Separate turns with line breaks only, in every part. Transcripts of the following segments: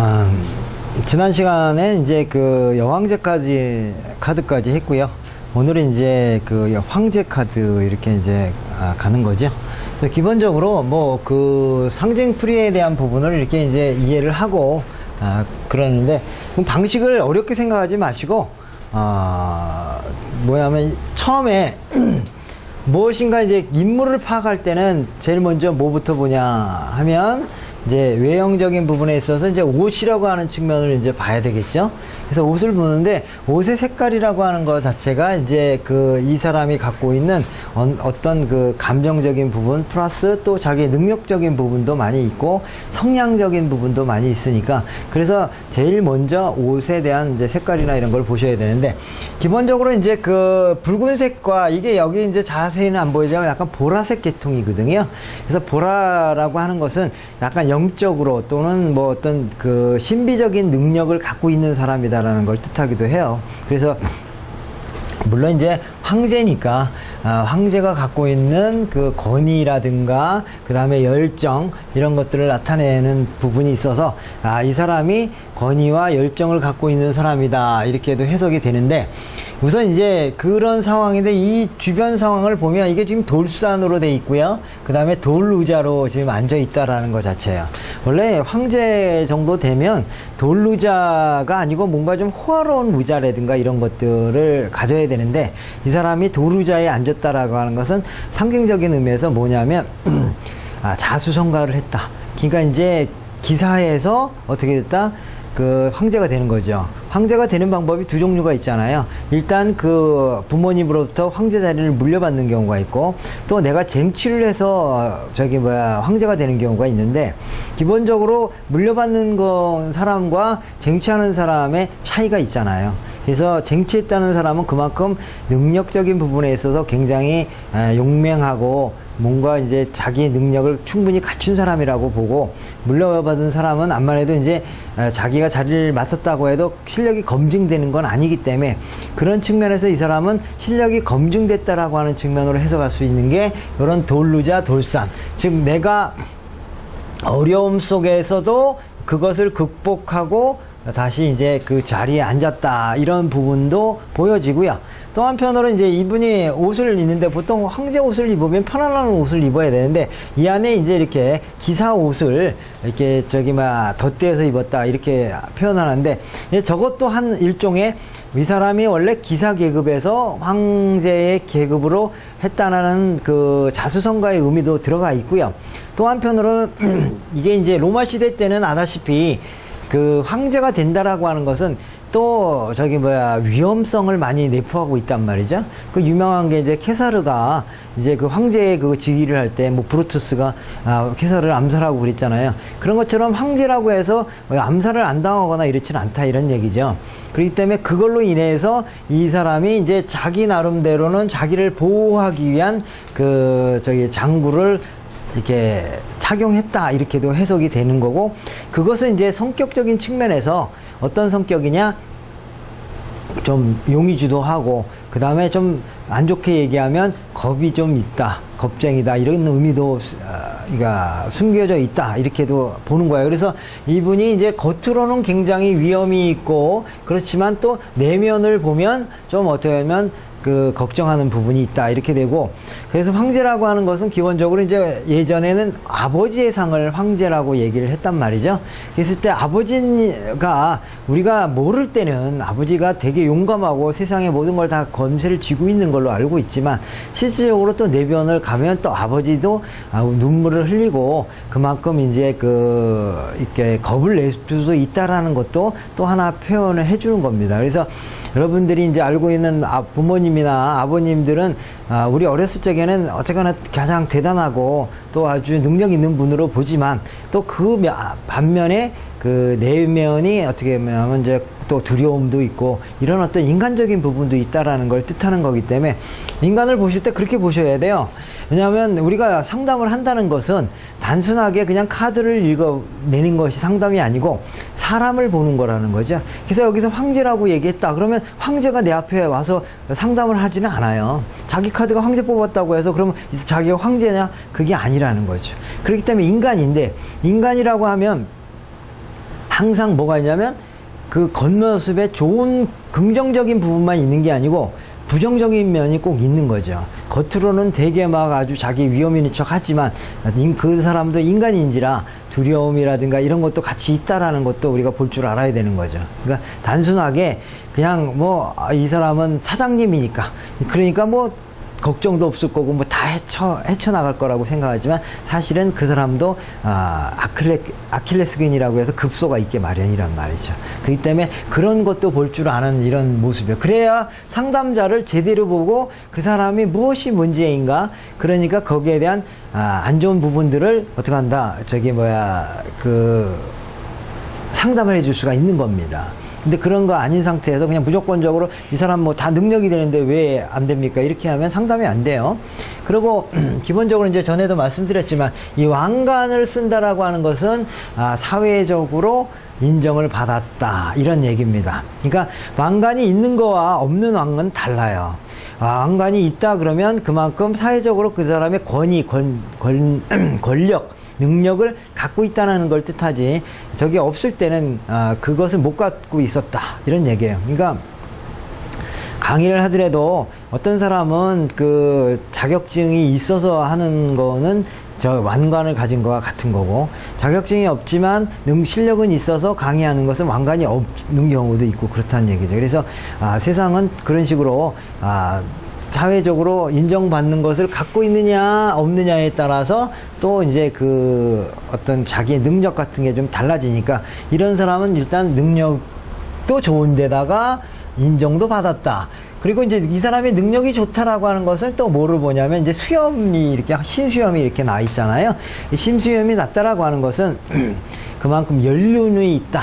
아, 지난 시간에 이제 그 여왕제까지 카드까지 했고요. 오늘은 이제 그 황제 카드 이렇게 이제 가는 거죠. 그래서 기본적으로 뭐 그 상징풀이에 대한 부분을 이렇게 이제 이해를 하고 그러는데 방식을 어렵게 생각하지 마시고 뭐냐면 처음에 무엇인가 이제 인물을 파악할 때는 제일 먼저 뭐부터 보냐 하면 이제 외형적인 부분에 있어서 이제 옷이라고 하는 측면을 이제 봐야 되겠죠. 그래서 옷을 보는데 옷의 색깔이라고 하는 것 자체가 이제 그 이 사람이 갖고 있는 어떤 그 감정적인 부분 플러스 또 자기 능력적인 부분도 많이 있고 성향적인 부분도 많이 있으니까 그래서 제일 먼저 옷에 대한 이제 색깔이나 이런 걸 보셔야 되는데 기본적으로 이제 그 붉은색과 이게 여기 이제 자세히는 안 보이지만 약간 보라색 계통이거든요. 그래서 보라라고 하는 것은 약간 영적으로 또는 뭐 어떤 그 신비적인 능력을 갖고 있는 사람이다라는 걸 뜻하기도 해요. 그래서 물론 이제 황제니까 황제가 갖고 있는 그 권위라든가 그 다음에 열정 이런 것들을 나타내는 부분이 있어서 이 사람이 권위와 열정을 갖고 있는 사람이다 이렇게도 해석이 되는데 우선 이제 그런 상황인데 이 주변 상황을 보면 이게 지금 돌산으로 돼 있고요. 그 다음에 돌루자로 지금 앉아 있다라는 것 자체예요. 원래 황제 정도 되면 돌루자가 아니고 뭔가 좀 호화로운 무자라든가 이런 것들을 가져야 되는데 이 사람이 돌루자에 앉았다라고 하는 것은 상징적인 의미에서 뭐냐면 자수성가를 했다. 그러니까 이제 기사에서 어떻게 됐다? 그 황제가 되는 거죠. 황제가 되는 방법이 두 종류가 있잖아요. 일단 그 부모님으로부터 황제 자리를 물려받는 경우가 있고 또 내가 쟁취를 해서 황제가 되는 경우가 있는데 기본적으로 물려받는 사람과 쟁취하는 사람의 차이가 있잖아요. 그래서 쟁취했다는 사람은 그만큼 능력적인 부분에 있어서 굉장히 용맹하고 뭔가 이제 자기의 능력을 충분히 갖춘 사람이라고 보고 물려받은 사람은 암만 해도 이제 자기가 자리를 맡았다고 해도 실력이 검증되는 건 아니기 때문에 그런 측면에서 이 사람은 실력이 검증됐다라고 하는 측면으로 해석할 수 있는 게 이런 돌루자 돌산, 즉 내가 어려움 속에서도 그것을 극복하고 다시 이제 그 자리에 앉았다 이런 부분도 보여지고요. 또 한편으로 이제 이분이 옷을 입는데 보통 황제 옷을 입으면 편안한 옷을 입어야 되는데 이 안에 이제 이렇게 기사 옷을 이렇게 덧대어서 입었다 이렇게 표현하는데 저것도 한 일종의 이 사람이 원래 기사 계급에서 황제의 계급으로 했다는 그 자수성가의 의미도 들어가 있고요. 또 한편으로는 이게 이제 로마 시대 때는 아다시피 그 황제가 된다라고 하는 것은 또 위험성을 많이 내포하고 있단 말이죠. 그 유명한 게 이제 케사르가 이제 그 황제의 그 즉위를 할 때 뭐 브루투스가 케사르를 암살하고 그랬잖아요. 그런 것처럼 황제라고 해서 암살을 안 당하거나 이렇지는 않다 이런 얘기죠. 그렇기 때문에 그걸로 인해서 이 사람이 이제 자기 나름대로는 자기를 보호하기 위한 장구를 이렇게 착용했다 이렇게도 해석이 되는 거고 그것은 이제 성격적인 측면에서 어떤 성격이냐 좀 용의주도 하고 그 다음에 좀 안 좋게 얘기하면 겁이 좀 있다 겁쟁이다 이런 의미도 숨겨져 있다 이렇게도 보는 거예요. 그래서 이분이 이제 겉으로는 굉장히 위험이 있고 그렇지만 또 내면을 보면 좀 어떻게 보면 그 걱정하는 부분이 있다 이렇게 되고 그래서 황제라고 하는 것은 기본적으로 이제 예전에는 아버지의 상을 황제라고 얘기를 했단 말이죠. 그랬을 때 아버지가 우리가 모를 때는 아버지가 되게 용감하고 세상의 모든 걸 다 검세를 쥐고 있는 걸로 알고 있지만 실질적으로 또 내변을 가면 또 아버지도 눈물을 흘리고 그만큼 이제 이렇게 겁을 낼 수도 있다라는 것도 또 하나 표현을 해주는 겁니다. 그래서 여러분들이 이제 알고 있는 부모님이나 아버님들은 우리 어렸을 적에는 어쨌거나 가장 대단하고 또 아주 능력 있는 분으로 보지만 또 그 반면에 그 내면이 어떻게 보면 이제 또 두려움도 있고 이런 어떤 인간적인 부분도 있다라는 걸 뜻하는 거기 때문에 인간을 보실 때 그렇게 보셔야 돼요. 왜냐하면 우리가 상담을 한다는 것은 단순하게 그냥 카드를 읽어내는 것이 상담이 아니고 사람을 보는 거라는 거죠. 그래서 여기서 황제라고 얘기했다. 그러면 황제가 내 앞에 와서 상담을 하지는 않아요. 자기 카드가 황제 뽑았다고 해서 그러면 자기가 황제냐? 그게 아니라는 거죠. 그렇기 때문에 인간인데 인간이라고 하면 항상 뭐가 있냐면 그 겉모습에 좋은 긍정적인 부분만 있는 게 아니고 부정적인 면이 꼭 있는 거죠. 겉으로는 되게 막 아주 자기 위험 있는 척 하지만 그 사람도 인간인지라 두려움이라든가 이런 것도 같이 있다라는 것도 우리가 볼 줄 알아야 되는 거죠. 그러니까 단순하게 그냥 뭐 이 사람은 사장님이니까 그러니까 뭐 걱정도 없을 거고 뭐 다 헤쳐나갈 거라고 생각하지만 사실은 그 사람도 아킬레스건이라고 해서 급소가 있게 마련이란 말이죠. 그렇기 때문에 그런 것도 볼 줄 아는 이런 모습이에요. 그래야 상담자를 제대로 보고 그 사람이 무엇이 문제인가, 그러니까 거기에 대한 안 좋은 부분들을 어떻게 한다, 상담을 해줄 수가 있는 겁니다. 근데 그런 거 아닌 상태에서 그냥 무조건적으로 이 사람 뭐 다 능력이 되는데 왜 안 됩니까? 이렇게 하면 상담이 안 돼요. 그리고 기본적으로 이제 전에도 말씀드렸지만 이 왕관을 쓴다라고 하는 것은 사회적으로 인정을 받았다 이런 얘기입니다. 그러니까 왕관이 있는 거와 없는 왕관은 달라요. 왕관이 있다 그러면 그만큼 사회적으로 그 사람의 권력, 능력을 갖고 있다는 걸 뜻하지, 저게 없을 때는 그것을 못 갖고 있었다 이런 얘기예요. 그러니까 강의를 하더라도 어떤 사람은 그 자격증이 있어서 하는 거는 저 왕관을 가진 거와 같은 거고, 자격증이 없지만 실력은 있어서 강의하는 것은 왕관이 없는 경우도 있고 그렇다는 얘기죠. 그래서 세상은 그런 식으로 사회적으로 인정받는 것을 갖고 있느냐 없느냐에 따라서 또 이제 그 어떤 자기의 능력 같은 게 좀 달라지니까, 이런 사람은 일단 능력도 좋은데다가 인정도 받았다. 그리고 이제 이 사람의 능력이 좋다라고 하는 것을 또 뭐를 보냐면, 이제 수염이 이렇게 신수염이 이렇게 나 있잖아요. 이 신수염이 났다라고 하는 것은 그만큼 연륜이 있다.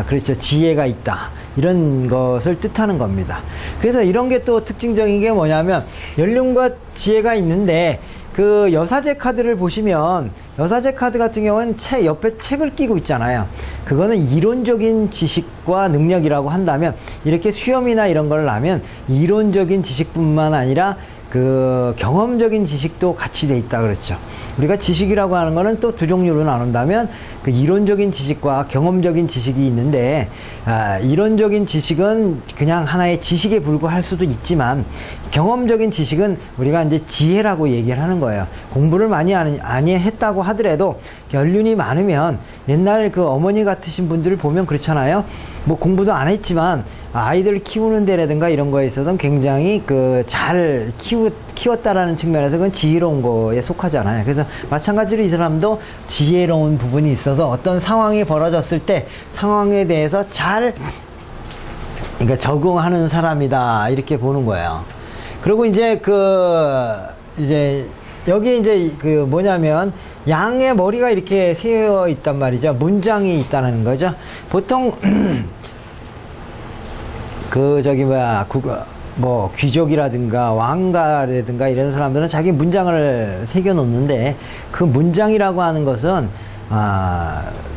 그렇죠. 지혜가 있다. 이런 것을 뜻하는 겁니다. 그래서 이런 게 또 특징적인 게 뭐냐면, 연륜과 지혜가 있는데 그 여사제 카드를 보시면, 여사제 카드 같은 경우는 옆에 책을 끼고 있잖아요. 그거는 이론적인 지식과 능력이라고 한다면, 이렇게 수염이나 이런 걸 나면 이론적인 지식뿐만 아니라 그 경험적인 지식도 같이 돼 있다 그렇죠. 우리가 지식이라고 하는 거는 또 두 종류로 나눈다면, 그 이론적인 지식과 경험적인 지식이 있는데, 이론적인 지식은 그냥 하나의 지식에 불과할 수도 있지만, 경험적인 지식은 우리가 이제 지혜라고 얘기를 하는 거예요. 공부를 많이 했다고 하더라도 연륜이 많으면, 옛날 그 어머니 같으신 분들을 보면 그렇잖아요. 뭐 공부도 안 했지만 아이들 키우는 데라든가 이런 거에 있어서는 굉장히 잘 키웠다라는 측면에서 그건 지혜로운 거에 속하잖아요. 그래서 마찬가지로 이 사람도 지혜로운 부분이 있어서 어떤 상황이 벌어졌을 때 상황에 대해서 그러니까 적응하는 사람이다 이렇게 보는 거예요. 그리고 이제 여기 이제 뭐냐면, 양의 머리가 이렇게 세워 있단 말이죠. 문장이 있다는 거죠. 보통 귀족이라든가 왕가라든가 이런 사람들은 자기 문장을 새겨 놓는데, 그 문장이라고 하는 것은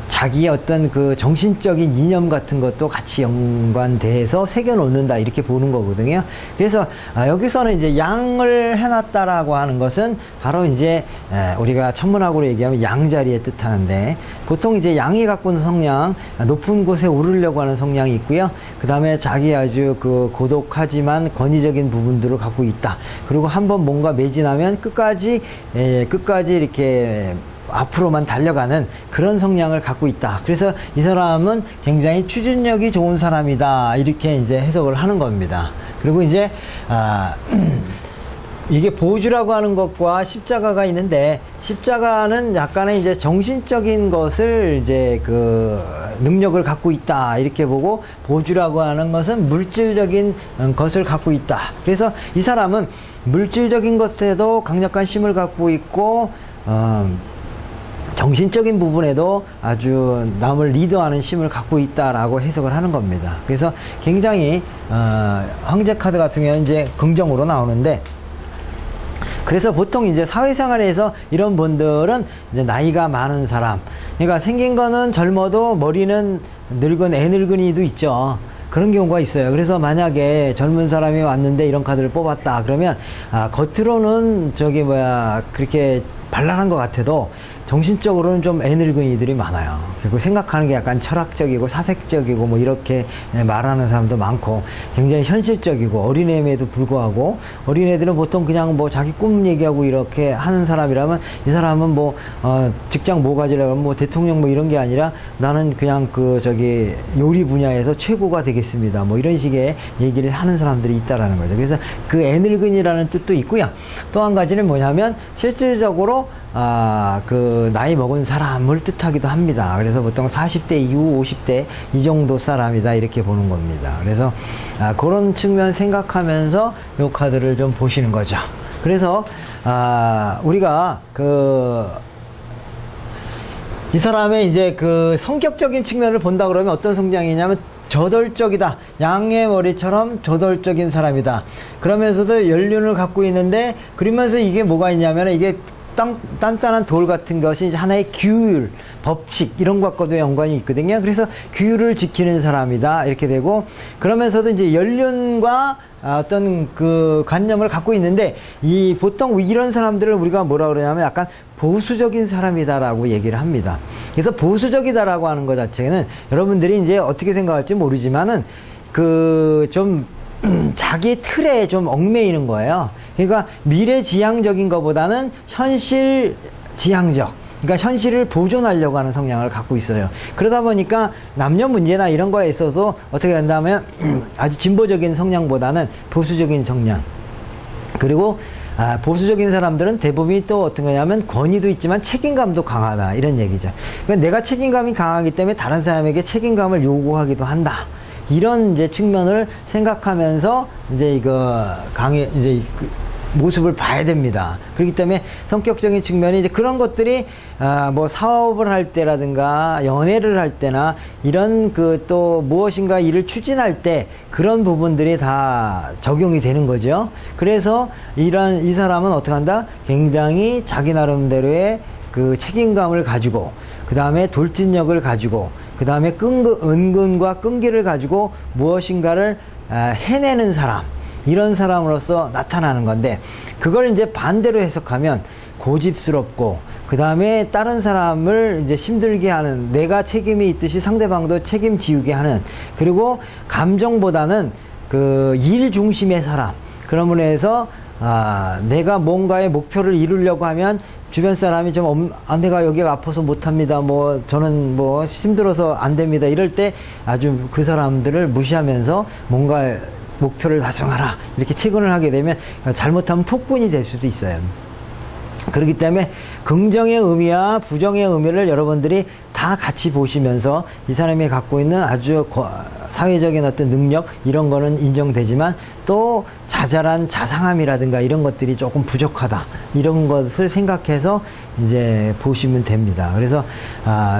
자기의 어떤 그 정신적인 이념 같은 것도 같이 연관돼서 새겨 놓는다 이렇게 보는 거거든요. 그래서 여기서는 이제 양을 해놨다라고 하는 것은 바로 이제 우리가 천문학으로 얘기하면 양자리에 뜻하는데, 보통 이제 양이 갖고 있는 성향, 높은 곳에 오르려고 하는 성향이 있고요. 그 다음에 자기 아주 고독하지만 권위적인 부분들을 갖고 있다. 그리고 한번 뭔가 매진하면 끝까지 이렇게 앞으로만 달려가는 그런 성향을 갖고 있다. 그래서 이 사람은 굉장히 추진력이 좋은 사람이다. 이렇게 이제 해석을 하는 겁니다. 그리고 이제, 이게 보주라고 하는 것과 십자가가 있는데, 십자가는 약간의 이제 정신적인 것을 이제 능력을 갖고 있다. 이렇게 보고, 보주라고 하는 것은 물질적인 것을 갖고 있다. 그래서 이 사람은 물질적인 것에도 강력한 힘을 갖고 있고, 정신적인 부분에도 아주 남을 리드하는 힘을 갖고 있다라고 해석을 하는 겁니다. 그래서 굉장히 황제 카드 같은 경우는 이제 긍정으로 나오는데, 그래서 보통 이제 사회생활에서 이런 분들은 이제 나이가 많은 사람, 그러니까 생긴 거는 젊어도 머리는 늙은 애늙은이도 있죠. 그런 경우가 있어요. 그래서 만약에 젊은 사람이 왔는데 이런 카드를 뽑았다 그러면 겉으로는 그렇게 발랄한 것 같아도 정신적으로는 좀 애늙은이들이 많아요. 그리고 생각하는 게 약간 철학적이고 사색적이고 뭐 이렇게 말하는 사람도 많고 굉장히 현실적이고 어린애임에도 불구하고 어린애들은 보통 그냥 뭐 자기 꿈 얘기하고 이렇게 하는 사람이라면 이 사람은 뭐 직장 뭐 가지려고 하면 뭐 대통령 뭐 이런 게 아니라 나는 그냥 요리 분야에서 최고가 되겠습니다. 뭐 이런 식의 얘기를 하는 사람들이 있다라는 거죠. 그래서 그 애늙은이라는 뜻도 있고요. 또 한 가지는 뭐냐면 실질적으로 나이 먹은 사람을 뜻하기도 합니다. 그래서 보통 40대 이후 50대 이 정도 사람이다 이렇게 보는 겁니다. 그래서 그런 측면 생각하면서 요 카드를 좀 보시는 거죠. 그래서 우리가 이 사람의 이제 성격적인 측면을 본다 그러면 어떤 성향이냐면 저돌적이다. 양의 머리처럼 저돌적인 사람이다. 그러면서도 연륜을 갖고 있는데 그러면서 이게 뭐가 있냐면 이게 단단한 돌 같은 것이 이제 하나의 규율, 법칙 이런 것과도 연관이 있거든요. 그래서 규율을 지키는 사람이다 이렇게 되고 그러면서도 이제 연륜과 어떤 관념을 갖고 있는데 보통 이런 사람들을 우리가 뭐라 그러냐면 약간 보수적인 사람이다라고 얘기를 합니다. 그래서 보수적이다라고 하는 것 자체는 여러분들이 이제 어떻게 생각할지 모르지만은 좀 자기 틀에 좀 얽매이는 거예요. 그러니까 미래지향적인 것보다는 현실지향적, 그러니까 현실을 보존하려고 하는 성향을 갖고 있어요. 그러다 보니까 남녀 문제나 이런 거에 있어서 어떻게 된다면 아주 진보적인 성향보다는 보수적인 성향. 그리고 보수적인 사람들은 대부분이 또 어떤 거냐면 권위도 있지만 책임감도 강하다 이런 얘기죠. 그러니까 내가 책임감이 강하기 때문에 다른 사람에게 책임감을 요구하기도 한다. 이런 이제 측면을 생각하면서 이제 모습을 봐야 됩니다. 그렇기 때문에 성격적인 측면이 이제 그런 것들이 뭐 사업을 할 때라든가 연애를 할 때나 이런 또 무엇인가 일을 추진할 때 그런 부분들이 다 적용이 되는 거죠. 그래서 이 사람은 어떻게 한다? 굉장히 자기 나름대로의 책임감을 가지고 그 다음에 돌진력을 가지고 그 다음에 은근과 끈기를 가지고 무엇인가를 해내는 사람, 이런 사람으로서 나타나는 건데 그걸 이제 반대로 해석하면 고집스럽고 그 다음에 다른 사람을 이제 힘들게 하는, 내가 책임이 있듯이 상대방도 책임지우게 하는, 그리고 감정보다는 일 중심의 사람. 그러므로 해서 내가 뭔가의 목표를 이루려고 하면 주변 사람이 내가 여기가 아파서 못합니다. 저는 힘들어서 안 됩니다. 이럴 때 아주 그 사람들을 무시하면서 뭔가 목표를 달성하라. 이렇게 체근을 하게 되면 잘못하면 폭군이 될 수도 있어요. 그렇기 때문에 긍정의 의미와 부정의 의미를 여러분들이 다 같이 보시면서 이 사람이 갖고 있는 아주 사회적인 어떤 능력 이런 거는 인정되지만 또 자잘한 자상함이라든가 이런 것들이 조금 부족하다 이런 것을 생각해서 이제 보시면 됩니다. 그래서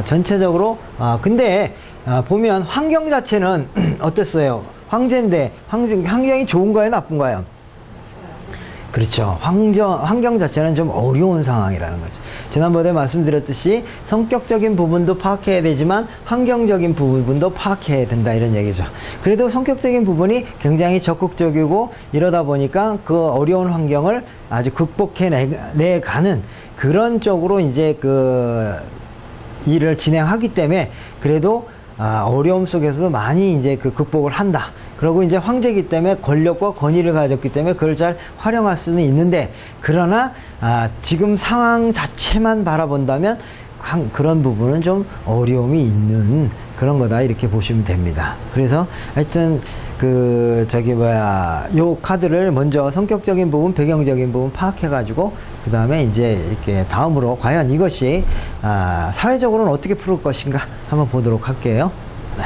전체적으로 근데 보면 환경 자체는 어땠어요? 황제인데 환경이 좋은가요, 나쁜가요? 그렇죠. 환경 자체는 좀 어려운 상황이라는 거죠. 지난번에 말씀드렸듯이 성격적인 부분도 파악해야 되지만 환경적인 부분도 파악해야 된다 이런 얘기죠. 그래도 성격적인 부분이 굉장히 적극적이고 이러다 보니까 그 어려운 환경을 아주 극복해내가는 그런 쪽으로 이제 일을 진행하기 때문에 그래도 어려움 속에서도 많이 이제 극복을 한다. 그리고 이제 황제이기 때문에 권력과 권위를 가졌기 때문에 그걸 잘 활용할 수는 있는데, 그러나 지금 상황 자체만 바라본다면 그런 부분은 좀 어려움이 있는 그런 거다 이렇게 보시면 됩니다. 그래서 하여튼 요 카드를 먼저 성격적인 부분, 배경적인 부분 파악해가지고 그 다음에 이제 이렇게 다음으로 과연 이것이 사회적으로는 어떻게 풀을 것인가 한번 보도록 할게요. 네.